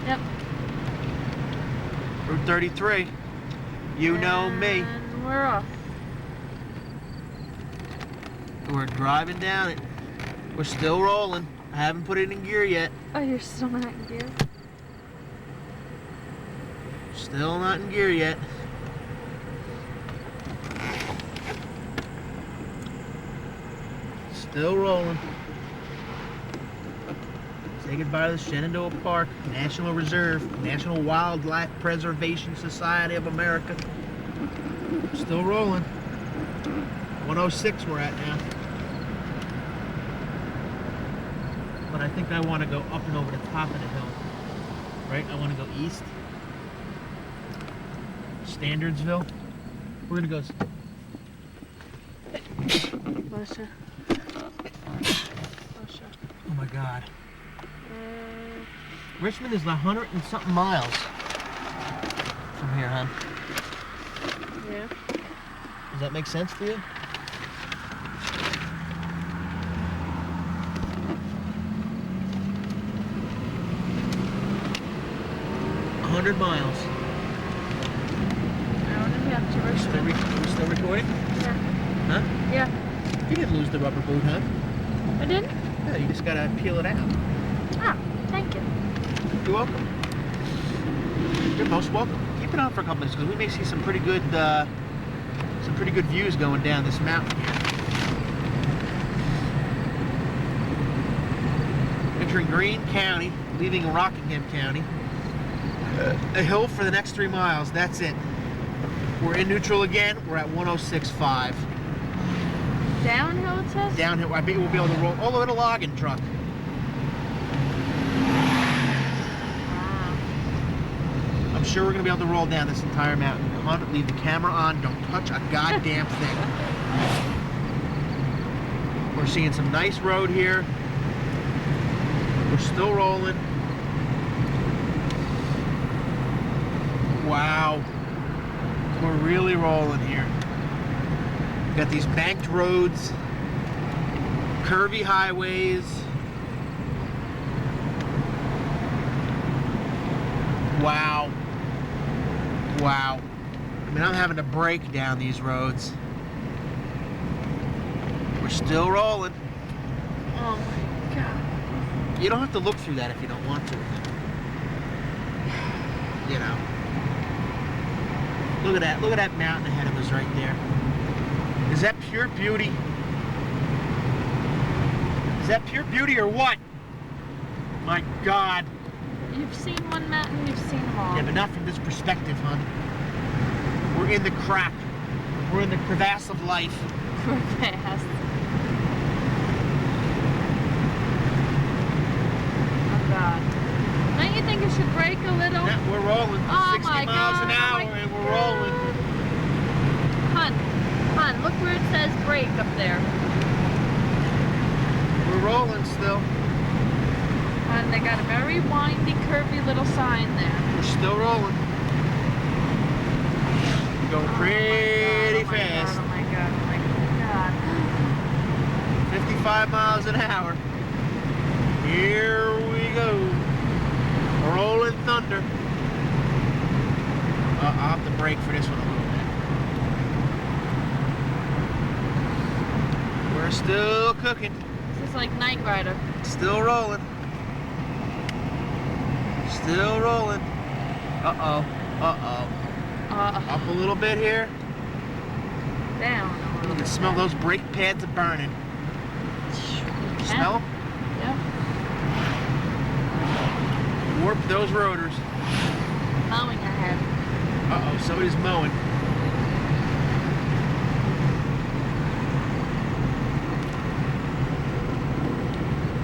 Yep. Route 33. You know me. And we're off. We're driving down it. We're still rolling. I haven't put it in gear yet. Oh, you're still not in gear? Still not in gear yet. Still rolling. Say goodbye to the Shenandoah Park National Reserve, National Wildlife Preservation Society of America. Still rolling. 106 we're at now. But I think I want to go up and over the top of the hill. Right? I want to go east. Standardsville. We're going to go... Russia. Oh my God. Richmond is 100 and something miles from here, huh? Yeah. Does that make sense to you? $100 miles. We're still recording? Yeah. Huh? Yeah. You didn't lose the rubber boot, huh? I didn't? No, you just gotta peel it out. Oh, thank you. You're welcome. You're most welcome. Keep it on for a couple minutes because we may see some pretty good views going down this mountain here. Entering Greene County, leaving Rockingham County. A hill for the next 3 miles. That's it. We're in neutral again. We're at 106.5. Downhill, it says? Downhill. I bet we'll be able to roll all over the logging truck. Wow. I'm sure we're going to be able to roll down this entire mountain. Come on, leave the camera on. Don't touch a goddamn thing. We're seeing some nice road here. We're still rolling. Wow. We're really rolling here. Got these banked roads, curvy highways. Wow. Wow. I mean, I'm having to brake down these roads. We're still rolling. Oh my God. You don't have to look through that if you don't want to. You know. Look at that mountain ahead of us right there. Is that pure beauty? Is that pure beauty or what? My God. You've seen one mountain, you've seen them all. Yeah, but not from this perspective, hon. We're in the crack. We're in the crevasse of life. Crevasse. Oh God. Don't you think you should brake a little? Yeah, we're rolling. Oh 60 my miles God, an hour oh my... and we're rolling. Hun, look where it says brake up there. We're rolling still. And they got a very windy, curvy little sign there. We're still rolling. We're going pretty fast. Oh my God, oh my God, oh my God. 55 miles an hour. Here we go. Rolling thunder. I'll have to brake for this one a little bit. We're still cooking. This is like Knight Rider. Still rolling. Still rolling. Uh-oh. Uh-oh. Up a little bit here. Down a little You bit. can smell those brake pads are burning. You smell them? Yep. Warp those rotors. Mowing ahead. Uh-oh, somebody's mowing.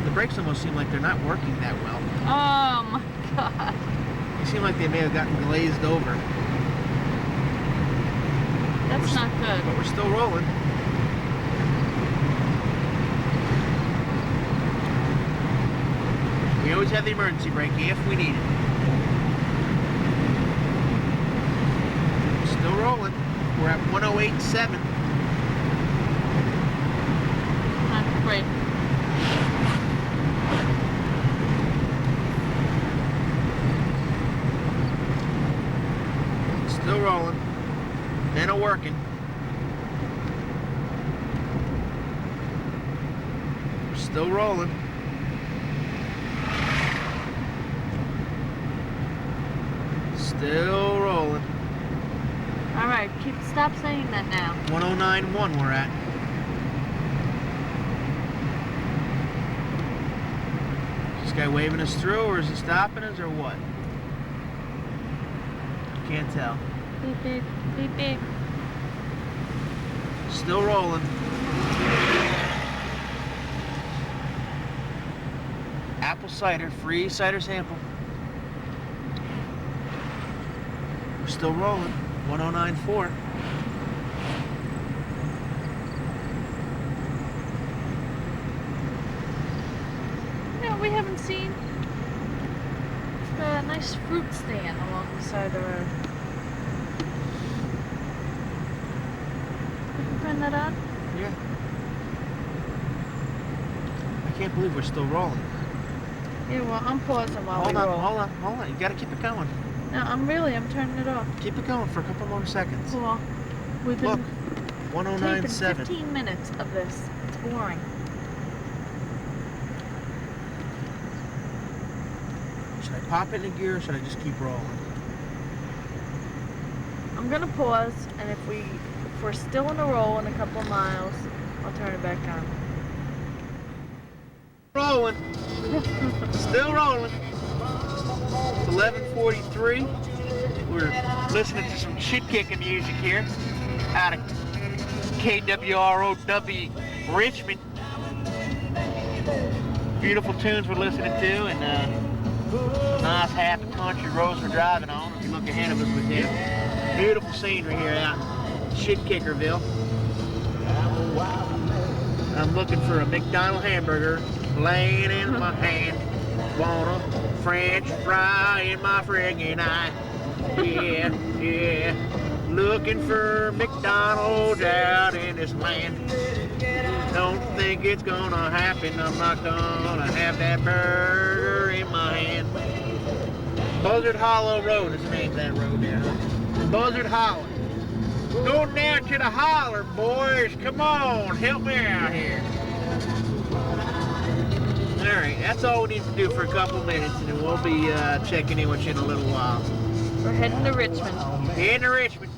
The brakes almost seem like they're not working that well. Oh my God. They seem like they may have gotten glazed over. That's not good. But we're still rolling. We always have the emergency brake if we need it. Still rolling. We're at 108.7. Not great. Still rolling. And a working. We're still rolling. Still rolling. All right, stop saying that now. 109.1 we're at. Is this guy waving us through, or is he stopping us, or what? Can't tell. Beep, beep, beep, beep. Still rolling. Apple cider, free cider sample. We're still rolling. 109.4. No, we haven't seen the nice fruit stand along the side of the road. We can turn that on? Yeah. I can't believe we're still rolling. Yeah, well, I'm pausing while we Hold roll. on. You gotta keep it going. No, I'm turning it off. Keep it going for a couple more seconds. Cool. We've been Look, taping 109.7. 15 minutes of this. It's boring. Should I pop it in gear, or should I just keep rolling? I'm gonna pause, and if we're still in a roll in a couple of miles, I'll turn it back on. Rolling. Still rolling. It's 11:43. We're listening to some shit-kicking music here out of KWROW Richmond. Beautiful tunes we're listening to, and nice happy country roads we're driving on. If you look ahead of us with him. Beautiful scenery here out in Shit-Kickerville. I'm looking for a McDonald's hamburger laying in my hand. Want a French fry in my friggin' eye. Yeah. Looking for McDonald's out in this land. Don't think it's gonna happen. I'm not gonna have that burger in my hand. Buzzard Hollow Road is the name of that road there. Buzzard Hollow. Going down to the holler, boys. Come on, help me out here. Alright, that's all we need to do for a couple minutes, and then we'll be checking in with you in a little while. We're heading to Richmond. Heading to Richmond.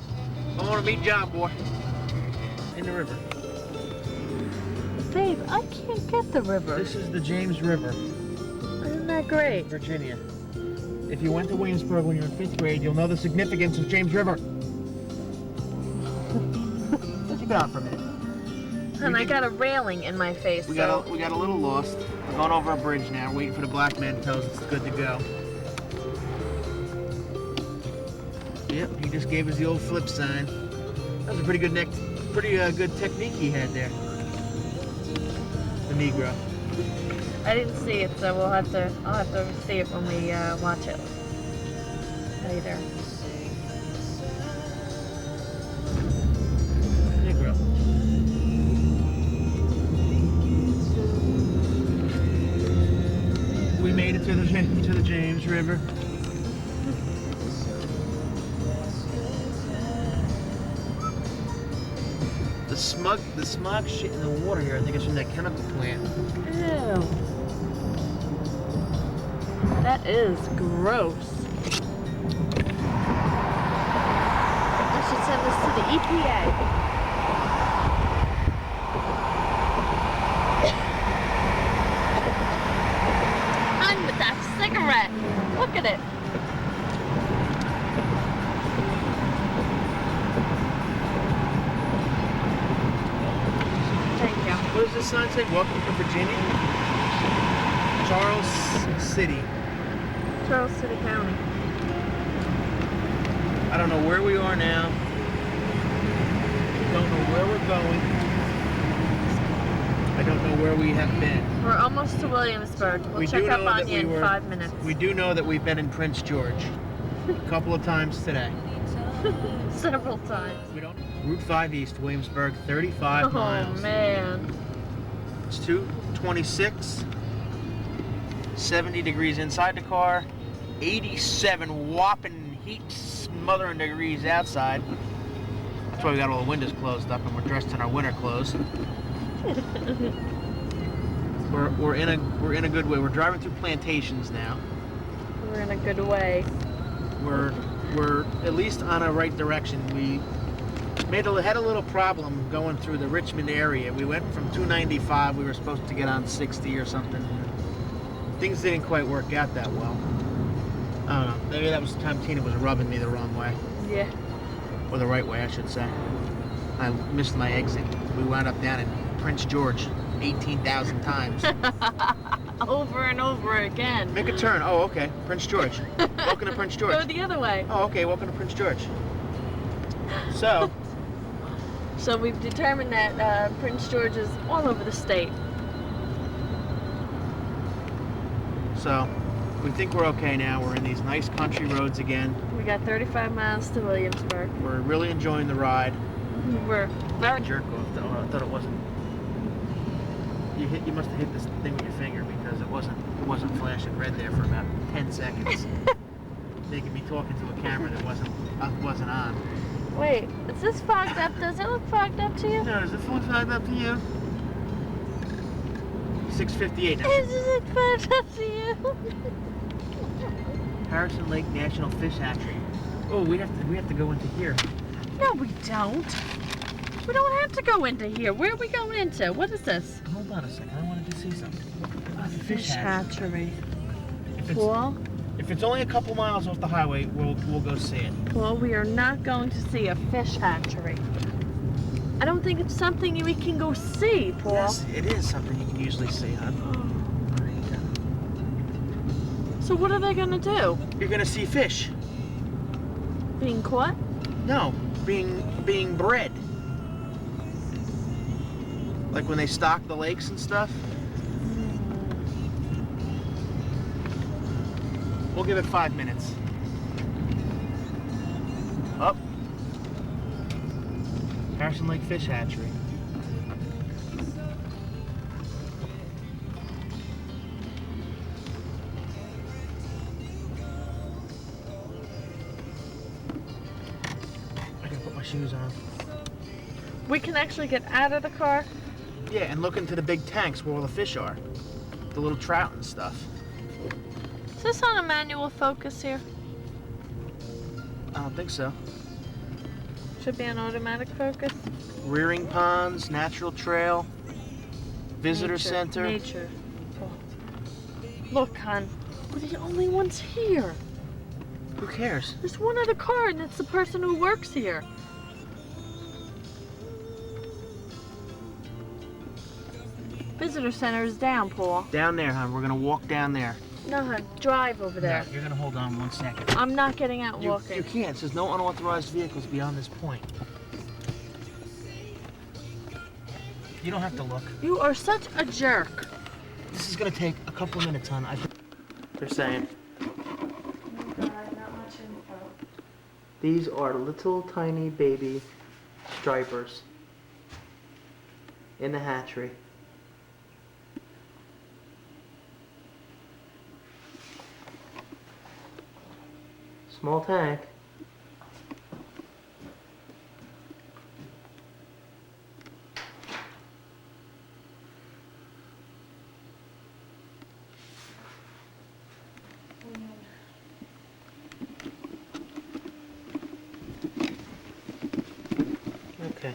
I want to meet John Boy. In the river. Babe, I can't get the river. This is the James River. Isn't that great? Virginia. If you went to Williamsburg when you were in 5th grade, you'll know the significance of James River. Keep it on for a minute. And I got a railing in my face. We got a little lost. We're going over a bridge now. We're waiting for the black man to tell us it's good to go. Yep, he just gave us the old flip sign. That was a pretty good good technique he had there. The Negro. I didn't see it, so I'll have to see it when we watch it later. Negro. We made it to the James River. The smog shit in the water here, I think it's from that chemical plant. Ew. That is gross. I should send this to the EPA. I'm with that cigarette. Look at it. Thank you. What does this sign say? Welcome to Virginia? Charles City. Charles City County. I don't know where we are now. Don't know where we're going. I don't know where we have been. We're almost to Williamsburg. We'll check up on you in 5 minutes. We do know that we've been in Prince George a couple of times today. Several times. We don't. Route 5 East, Williamsburg, 35 miles. Oh man. It's 226. 70 degrees inside the car. 87 whopping heat smothering degrees outside. That's why we got all the windows closed up and we're dressed in our winter clothes. we're in a good way. We're driving through plantations now. We're in a good way. We're at least on a right direction. We had a little problem going through the Richmond area. We went from 295. We were supposed to get on 60 or something. Things didn't quite work out that well. I don't know. Maybe that was the time Tina was rubbing me the wrong way. Yeah. Or the right way, I should say. I missed my exit. We wound up down in Prince George 18,000 times. Over and over again. Make a turn. Oh, okay. Prince George. Welcome to Prince George. Go the other way. Oh, okay. Welcome to Prince George. So we've determined that Prince George is all over the state. So we think we're okay now. We're in these nice country roads again. We got 35 miles to Williamsburg. We're really enjoying the ride. We're very Jerk off though. I thought it wasn't. You must have hit this thing with your finger because it wasn't flashing red there for about 10 seconds. Making me talking to a camera that wasn't on. Wait, is this fogged up? Does it look fogged up to you? No, does it look fogged up to you? 6:58 now. Is it fogged up to you? Harrison Lake National Fish Hatchery. Oh, we have to go into here. No, we don't. We don't have to go into here. Where are we going into? What is this? Hold on a second. I wanted to see something. Fish hatchery. Cool. If it's only a couple miles off the highway, we'll go see it. Well, we are not going to see a fish hatchery. I don't think it's something we can go see, Paul. Yes, it is something you can usually see, hon. So what are they going to do? You're going to see fish. Being caught? No, being bred. Like when they stock the lakes and stuff. We'll give it 5 minutes. Up. Harrison Lake Fish Hatchery. I gotta put my shoes on. We can actually get out of the car? Yeah, and look into the big tanks where all the fish are. The little trout and stuff. Is this on a manual focus here? I don't think so. Should be on automatic focus. Rearing ponds, natural trail, visitor Nature, center. Nature. Oh. Look, hon. We're the only ones here. Who cares? There's one other car, and it's the person who works here. Visitor center is down, Paul. Down there, hon. We're gonna walk down there. No, hon. Drive over there. No, you're gonna hold on 1 second. I'm not getting out and You walking. can't. It says no unauthorized vehicles beyond this point. You don't have to look. You are such a jerk. This is gonna take a couple of minutes, hon. They're saying. Oh God, not much info. These are little tiny baby stripers in the hatchery. Small tank. Okay.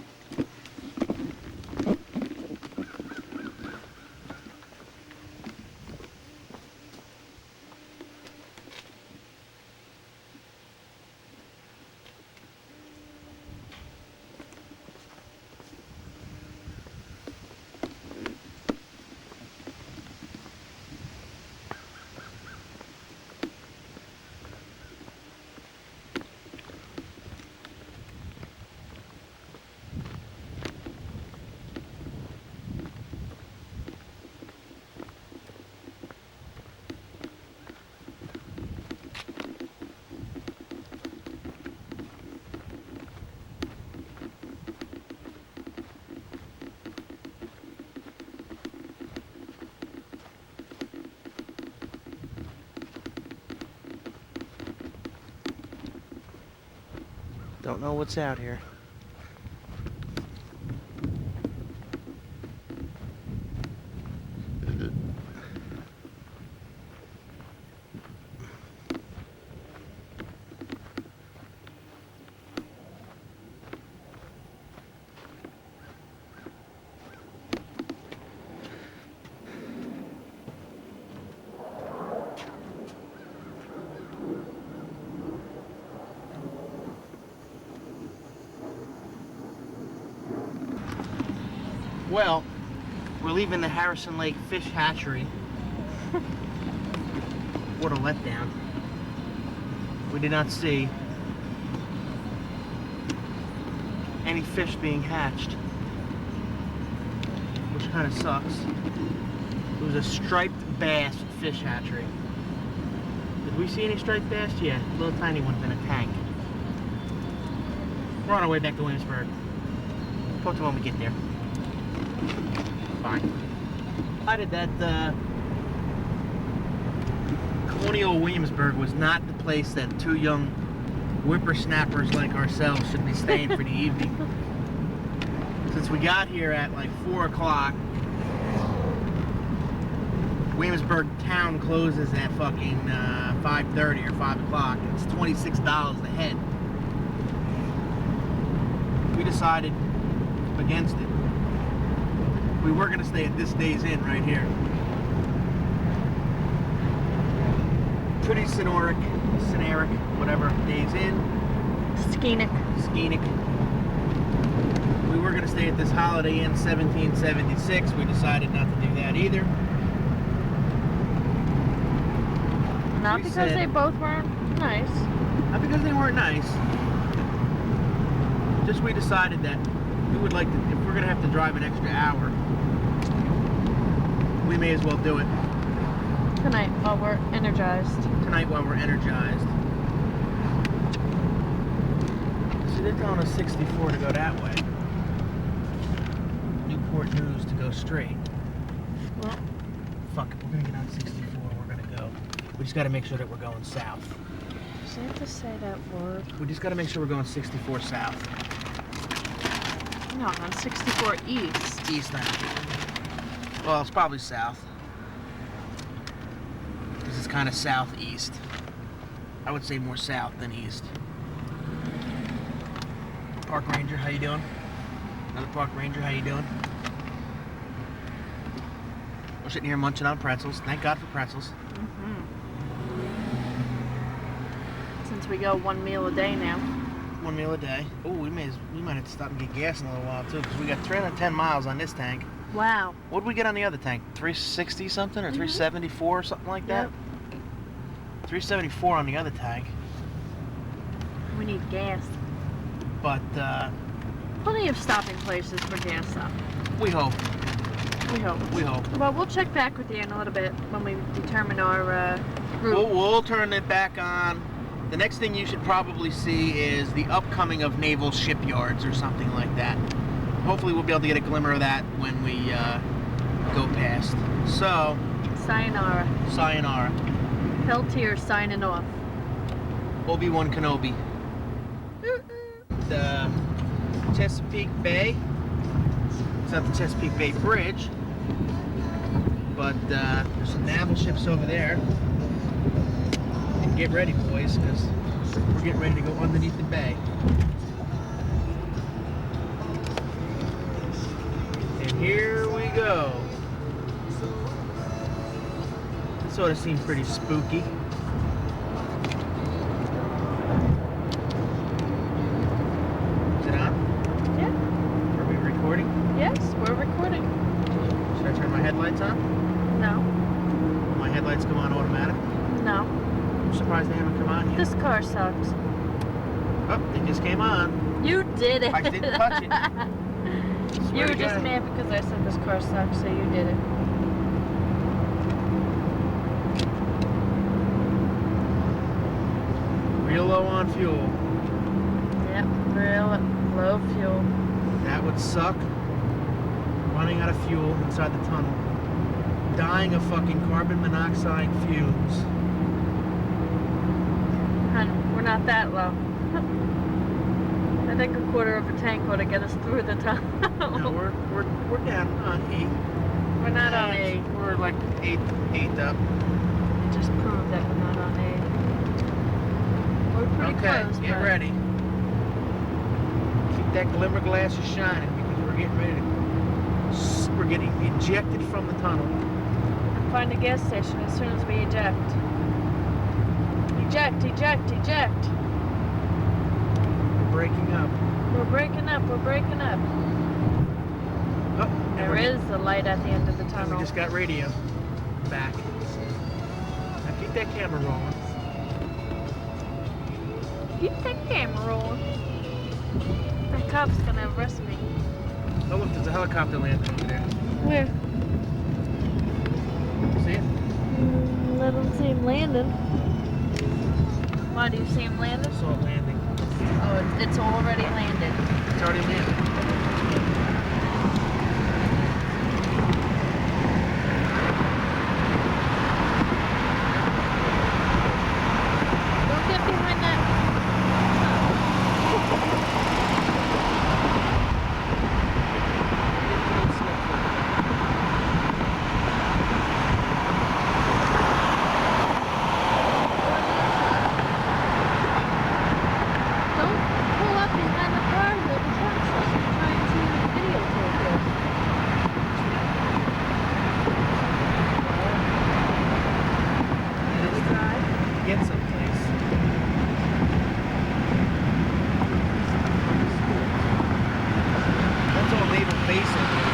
Don't know what's out here. Well, we're leaving the Harrison Lake Fish Hatchery. What a letdown. We did not see any fish being hatched, which kind of sucks. It was a striped bass fish hatchery. Did we see any striped bass? Yeah, little tiny ones in a tank. We're on our way back to Williamsburg. Talk to you when we get there. Fine. Decided that Colonial Williamsburg was not the place that two young whippersnappers like ourselves should be staying for the evening. Since we got here at like 4 o'clock, Williamsburg town closes at fucking 5:30 or 5 o'clock. It's $26 a head. We decided against it. We were going to stay at this Days Inn right here. Pretty scenic, whatever, Days Inn. Scenic. We were going to stay at this Holiday Inn 1776. We decided not to do that either. Not because they both weren't nice. Not because they weren't nice. Just we decided that we would like to, if we're going to have to drive an extra hour, we may as well do it. Tonight while we're energized. See, they're telling us 64 to go that way. Newport News to go straight. Well, fuck it, we're going to get on 64, we're going to go. We just got to make sure that we're going south. does it have to say that word? We just got to make sure we're going 64 south. No, on 64 east. East, I think. Well, it's probably south. This is kind of southeast. I would say more south than east. Park Ranger, how you doing? Another Park Ranger, how you doing? We're sitting here munching on pretzels. Thank God for pretzels. Since we go one meal a day now. One meal a day. Oh, we might have to stop and get gas in a little while too, because we got 310 miles on this tank. Wow. What did we get on the other tank? 360 something or 374 or something like that? Yep. 374 on the other tank. We need gas. But Plenty of stopping places for gas stop. we hope. We hope. Well, we'll check back with you in a little bit when we determine our route. We'll turn it back on. The next thing you should probably see is the upcoming of naval shipyards or something like that. Hopefully we'll be able to get a glimmer of that when we go past. So, Sayonara. Peltier signing off. Obi-Wan Kenobi. The Chesapeake Bay. It's not the Chesapeake Bay Bridge, but there's some naval ships over there. And get ready, boys, because we're getting ready to go underneath the bay. And here we go. It sort of seemed pretty spooky. Is it on? Yeah. Are we recording? Yes, we're recording. Should I turn my headlights on? No. Will my headlights come on automatic? No. I'm surprised they haven't come on yet. This car sucks. Oh, they just came on. You did it. I didn't touch it. You were just mad because I said this car sucks, so you did it. Real low on fuel. Yep, real low fuel. That would suck. Running out of fuel inside the tunnel. Dying of fucking carbon monoxide fumes. Hun, we're not that low. think a quarter of a tank would have get us through the tunnel. No, we're down on 8. We're not on 8. We're like 8 up. It just proved that we're not on 8. We're pretty close. Okay, get but ready. Keep that glimmer glasses shining because we're getting ready to. We're getting ejected from the tunnel. Find a gas station as soon as we eject. Eject, eject, eject. We're breaking up. We're breaking up, we're breaking up. Oh, There is a light at the end of the and tunnel. we just got radio back. Now keep that camera rolling. Keep that camera rolling. That cop's gonna arrest me. Oh look, there's a helicopter landing over there. Where? See it? I don't see him landing. Why do you see him landing? I saw it landing. Oh, it's already landed. It's already landed. Don't get behind that. Don't pull up behind the car where the truck's like you're trying to videotape this. Did we drive? Get someplace. That's all naval base in there.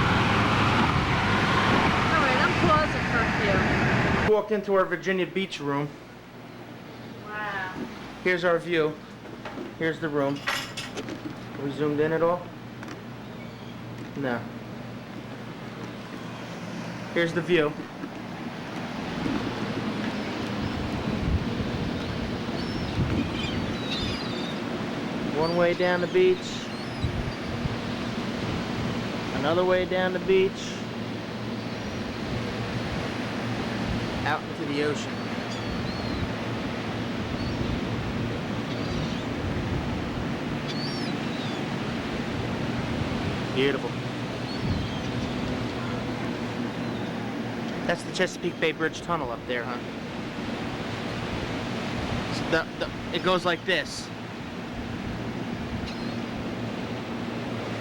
Alright, I'm pausing for a few. Walked into our Virginia Beach room. Wow. Here's our view. Here's the room. Are we zoomed in at all? No. Here's the view. One way down the beach. Another way down the beach. Out into the ocean. Beautiful. That's the Chesapeake Bay Bridge Tunnel up there, huh? So it goes like this.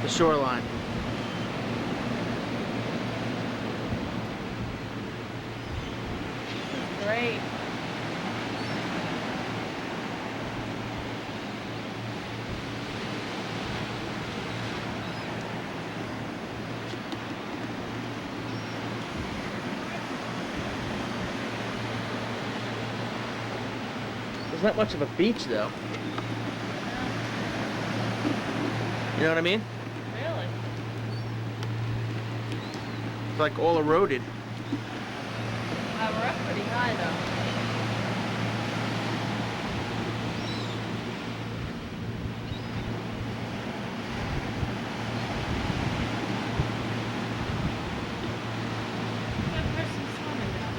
The shoreline. Great. There's not much of a beach, though. You know what I mean? Really? It's like all eroded. Wow, we're up pretty high though. That person's swimming now.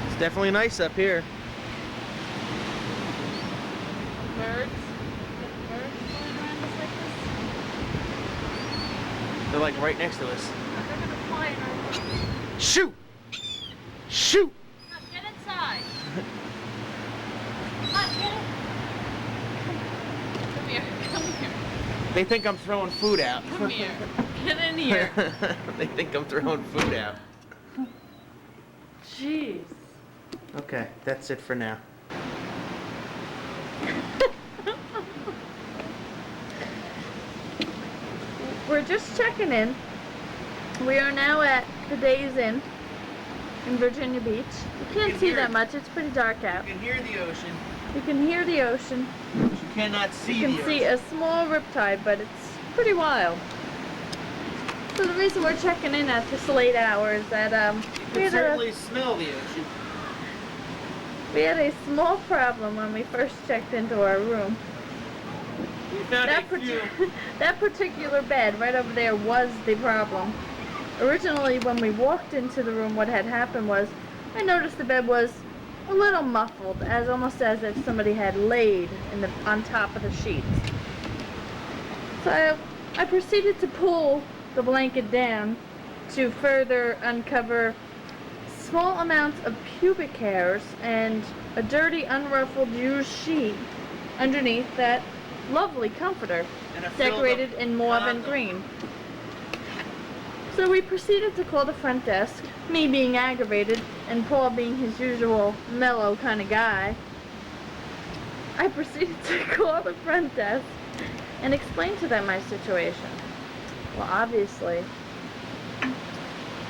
It's definitely nice up here. Birds? Birds flying around us like this? They're like right next to us. They're gonna fly in our room. Shoot! Shoot! Come, get inside. Come, get it. Come here, come here. They think I'm throwing food out. Come here. Get in here. They think I'm throwing food out. Jeez. Okay, that's it for now. We're just checking in. We are now at the Days Inn in Virginia Beach. You can't see that much. It's pretty dark out. You can hear the ocean, You can hear the ocean. but you cannot see You the can ocean. see a small riptide, but it's pretty wild. So the reason we're checking in at this late hour is that You can certainly smell the ocean. We had a small problem when we first checked into our room. That particular bed right over there was the problem. Originally, when we walked into the room, what had happened was I noticed the bed was a little muffled, almost as if somebody had laid on top of the sheets. So I proceeded to pull the blanket down to further uncover small amounts of pubic hairs and a dirty, unruffled, used sheet underneath that lovely comforter, decorated in mauve and green. So we proceeded to call the front desk, me being aggravated and Paul being his usual mellow kind of guy. I proceeded to call the front desk and explain to them my situation. Well, obviously,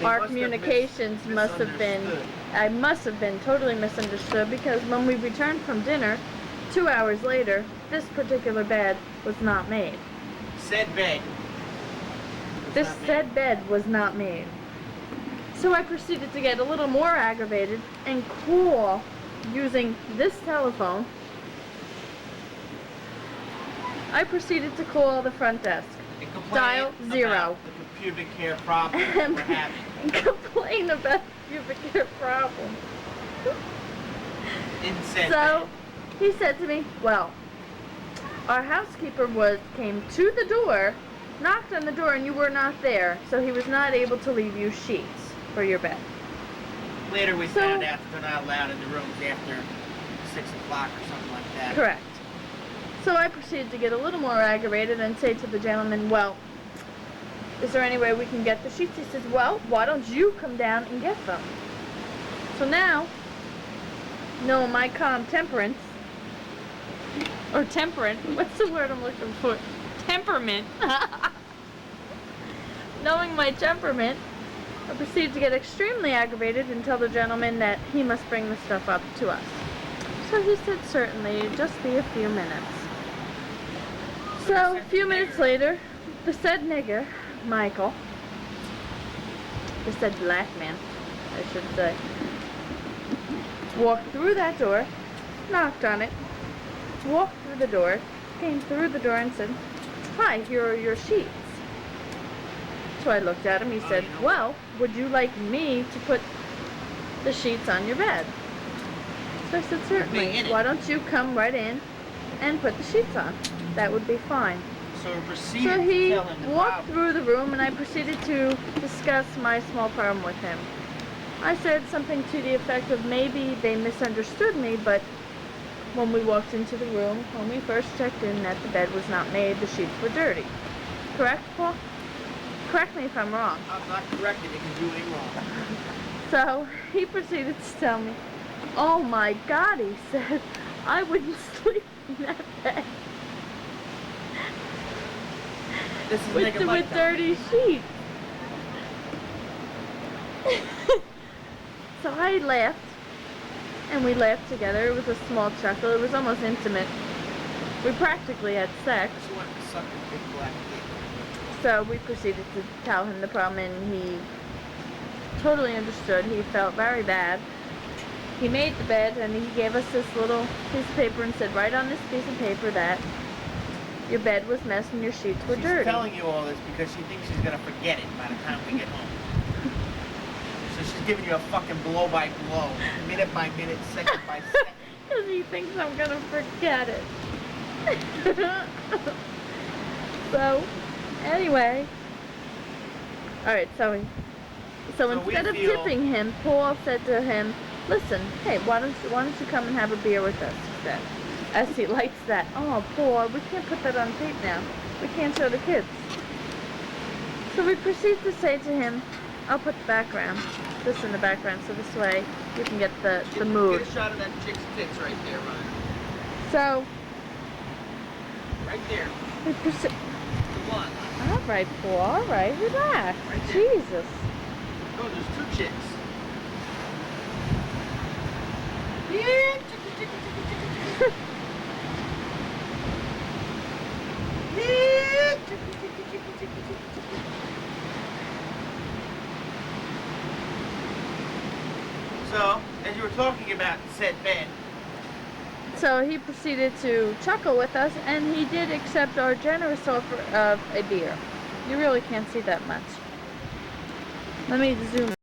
our communications I must have been totally misunderstood, because when we returned from dinner 2 hours later, this particular bed was not made. Said bed. This said bed was not made. So I proceeded to get a little more aggravated and call using this telephone. I proceeded to call the front desk. Dial 0. The pubic hair problem we're having. And complain about the pubic hair problem. So he said to me, well, our housekeeper came to the door, knocked on the door, and you were not there, so he was not able to leave you sheets for your bed. Later we found out that they're not allowed in the rooms after 6 o'clock or something like that. Correct. So I proceeded to get a little more aggravated and say to the gentleman, well, is there any way we can get the sheets? He says, well, why don't you come down and get them? So now, knowing my calm temperance, or temperament, what's the word I'm looking for? Temperament. Knowing my temperament, I proceeded to get extremely aggravated and tell the gentleman that he must bring the stuff up to us. So he said, certainly, just be a few minutes. So, a few minutes later, the said nigger, Michael, the said black man, I should say, walked through that door, knocked on it, walked through the door, came through the door and said, hi, here are your sheets. So I looked at him, he said, well, would you like me to put the sheets on your bed? So I said, certainly. Why don't you come right in and put the sheets on? That would be fine. So he walked through the room, and I proceeded to discuss my small problem with him. I said something to the effect of maybe they misunderstood me, but when we walked into the room, when we first checked in, that the bed was not made, the sheets were dirty. Correct, Paul? Correct me if I'm wrong. I'm not correcting you because you ain't wrong. So he proceeded to tell me, oh my God, he said, I wouldn't sleep in that bed. This is with dirty sheets. So I laughed, and we laughed together. It was a small chuckle. It was almost intimate. We practically had sex. So we proceeded to tell him the problem, and he totally understood. He felt very bad. He made the bed, and he gave us this little piece of paper and said, write on this piece of paper that your bed was messed and your sheets were dirty. She's telling you all this because she thinks she's going to forget it by the time we get home. So she's giving you a fucking blow by blow, minute by minute, second by second. Because he thinks I'm going to forget it. So, anyway. Alright, so instead of tipping him, Paul said to him, listen, hey, why don't you come and have a beer with us instead? As he lights that. Oh, Paul, we can't put that on tape now. We can't show the kids. So we proceed to say to him, I'll put the background, this in the background, so this way you can get the mood. Get a shot of that chick's tits right there, Ryan. So, right there. we proceed. The one. All right, Paul. All right, relax. Right there. Jesus. Oh, there's 2 chicks. So, as you were talking about said bed, So he proceeded to chuckle with us, and he did accept our generous offer of a beer. You really can't see that much. Let me zoom.